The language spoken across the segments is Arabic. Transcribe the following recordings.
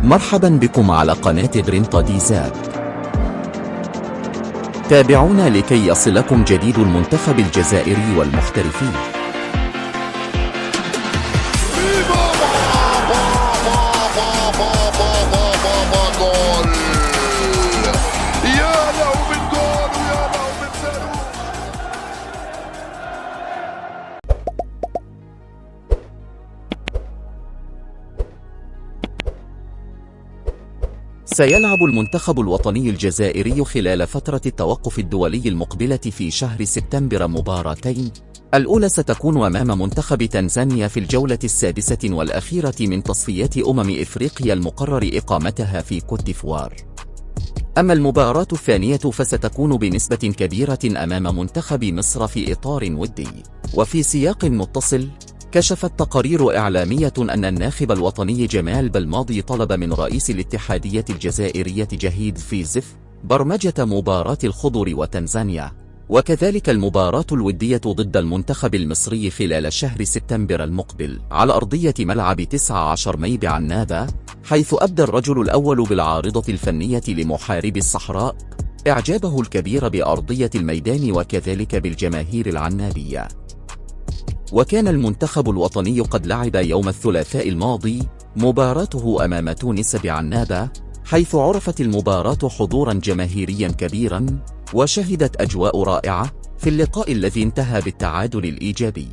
مرحبا بكم على قناة غرينتا دي زاد. تابعونا لكي يصلكم جديد المنتخب الجزائري والمحترفين. سيلعب المنتخب الوطني الجزائري خلال فترة التوقف الدولي المقبلة في شهر سبتمبر مباراتين. الأولى ستكون أمام منتخب تنزانيا في الجولة السادسة والأخيرة من تصفيات إفريقيا المقرر إقامتها في كوت ديفوار. أما المباراة الثانية فستكون بنسبة كبيرة أمام منتخب مصر في إطار ودي. وفي سياق متصل، كشفت تقارير إعلامية أن الناخب الوطني جمال بلماضي طلب من رئيس الاتحادية الجزائرية جهيد فيزف برمجة مباراة الخضر وتنزانيا، وكذلك المباراة الودية ضد المنتخب المصري خلال شهر سبتمبر المقبل على أرضية ملعب 19 مي بعنابة، حيث أبدى الرجل الأول بالعارضة الفنية لمحاربي الصحراء إعجابه الكبير بأرضية الميدان وكذلك بالجماهير العنابية. وكان المنتخب الوطني قد لعب يوم الثلاثاء الماضي مباراته أمام تونس بعنابة، حيث عرفت المباراة حضورا جماهيريا كبيرا وشهدت أجواء رائعة في اللقاء الذي انتهى بالتعادل الإيجابي.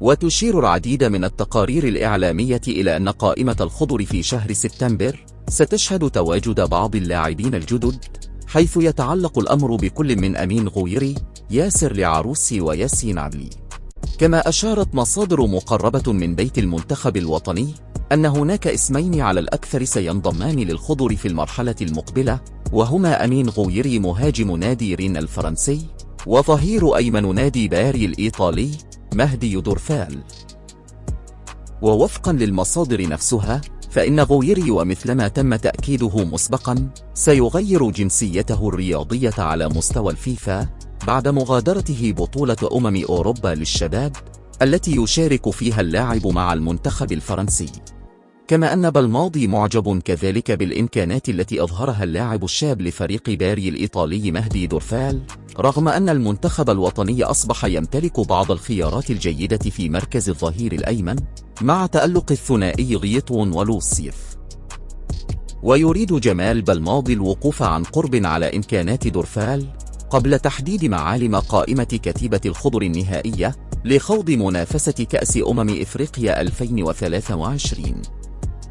وتشير العديد من التقارير الإعلامية إلى أن قائمة الخضر في شهر سبتمبر ستشهد تواجد بعض اللاعبين الجدد، حيث يتعلق الأمر بكل من أمين غويري، ياسر العروسي وياسين علي. كما أشارت مصادر مقربة من بيت المنتخب الوطني أن هناك اسمين على الأكثر سينضمان للخضر في المرحلة المقبلة، وهما أمين غويري مهاجم نادي رين الفرنسي، وظهير أيمن نادي باري الإيطالي مهدي دورفال. ووفقا للمصادر نفسها، فإن غويري ومثلما تم تأكيده مسبقا سيغير جنسيته الرياضية على مستوى الفيفا بعد مغادرته بطولة أوروبا للشباب التي يشارك فيها اللاعب مع المنتخب الفرنسي. كما أن بلماضي معجب كذلك بالإمكانات التي أظهرها اللاعب الشاب لفريق باري الإيطالي مهدي دورفال، رغم أن المنتخب الوطني أصبح يمتلك بعض الخيارات الجيدة في مركز الظهير الأيمن مع تألق الثنائي غيطون ولوسيف. ويريد جمال بلماضي الوقوف عن قرب على إمكانات دورفال قبل تحديد معالم قائمة كتيبة الخضر النهائية لخوض منافسة كأس إفريقيا 2023.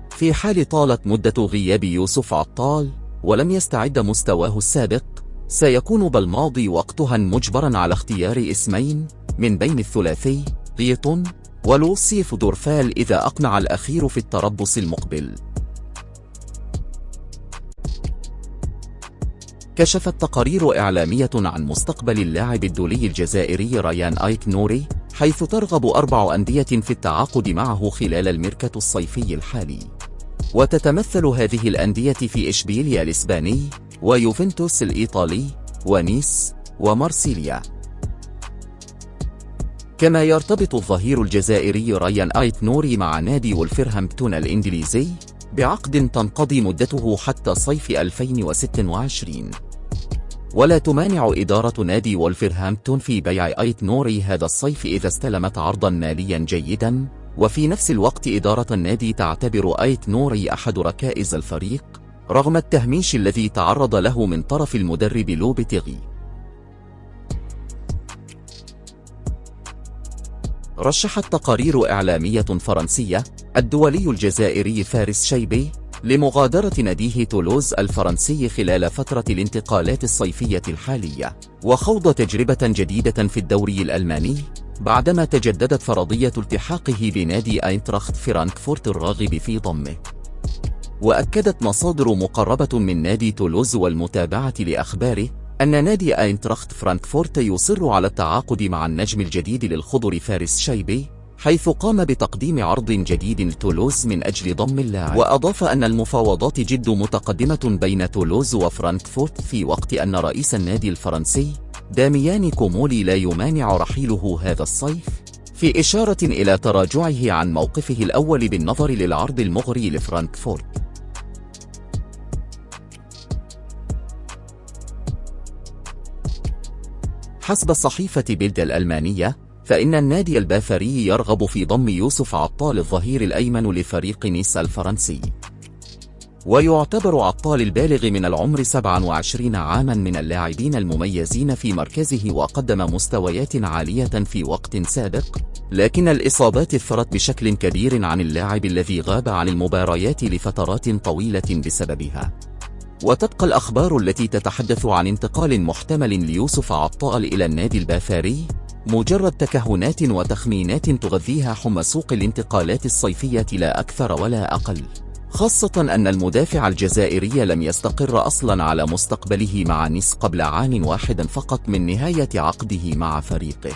في حال طالت مدة غياب يوسف عطال ولم يستعد مستواه السابق، سيكون بلماضي وقتها مجبرا على اختيار اسمين من بين الثلاثي غيطون ولوسيف دورفال إذا أقنع الأخير في التربص المقبل. كشفت تقارير إعلامية عن مستقبل اللاعب الدولي الجزائري ريان آيك نوري، حيث ترغب 4 أندية في التعاقد معه خلال الميركاتو الصيفي الحالي، وتتمثل هذه الأندية في إشبيليا الإسباني ويوفنتوس الإيطالي ونيس ومارسيليا. كما يرتبط الظهير الجزائري ريان آيك نوري مع نادي وولفرهامبتون الإنجليزي بعقد تنقضي مدته حتى صيف 2026. ولا تمانع إدارة نادي وولفرهامبتون في بيع آيك نوري هذا الصيف إذا استلمت عرضا ماليا جيدا، وفي نفس الوقت إدارة النادي تعتبر آيك نوري أحد ركائز الفريق رغم التهميش الذي تعرض له من طرف المدرب لوبيتيغي. رشحت تقارير إعلامية فرنسية الدولي الجزائري فارس شيبي لمغادرة ناديه تولوز الفرنسي خلال فترة الانتقالات الصيفية الحالية وخوض تجربة جديدة في الدوري الألماني بعدما تجددت فرضية التحاقه بنادي أينتراخت فرانكفورت الراغب في ضمه. وأكدت مصادر مقربة من نادي تولوز والمتابعة لأخباره أن نادي أينتراخت فرانكفورت يصر على التعاقد مع النجم الجديد للخضر فارس شيبي، حيث قام بتقديم عرض جديد لتولوز من أجل ضم اللاعب. وأضاف أن المفاوضات جد متقدمة بين تولوز وفرانكفورت، في وقت أن رئيس النادي الفرنسي داميان كومولي لا يمانع رحيله هذا الصيف، في إشارة إلى تراجعه عن موقفه الأول بالنظر للعرض المغري لفرانكفورت. حسب صحيفة بيلد الألمانية، فإن النادي البافاري يرغب في ضم يوسف عطال الظهير الأيمن لفريق نيس الفرنسي. ويعتبر عطال البالغ من العمر 27 عاما من اللاعبين المميزين في مركزه، وقدم مستويات عالية في وقت سابق، لكن الإصابات أثرت بشكل كبير عن اللاعب الذي غاب عن المباريات لفترات طويلة بسببها. وتبقى الأخبار التي تتحدث عن انتقال محتمل ليوسف عطال إلى النادي البافاري مجرد تكهنات وتخمينات تغذيها حمى سوق الانتقالات الصيفية لا أكثر ولا أقل، خاصة أن المدافع الجزائري لم يستقر أصلا على مستقبله مع نيس قبل عام واحد فقط من نهاية عقده مع فريقه.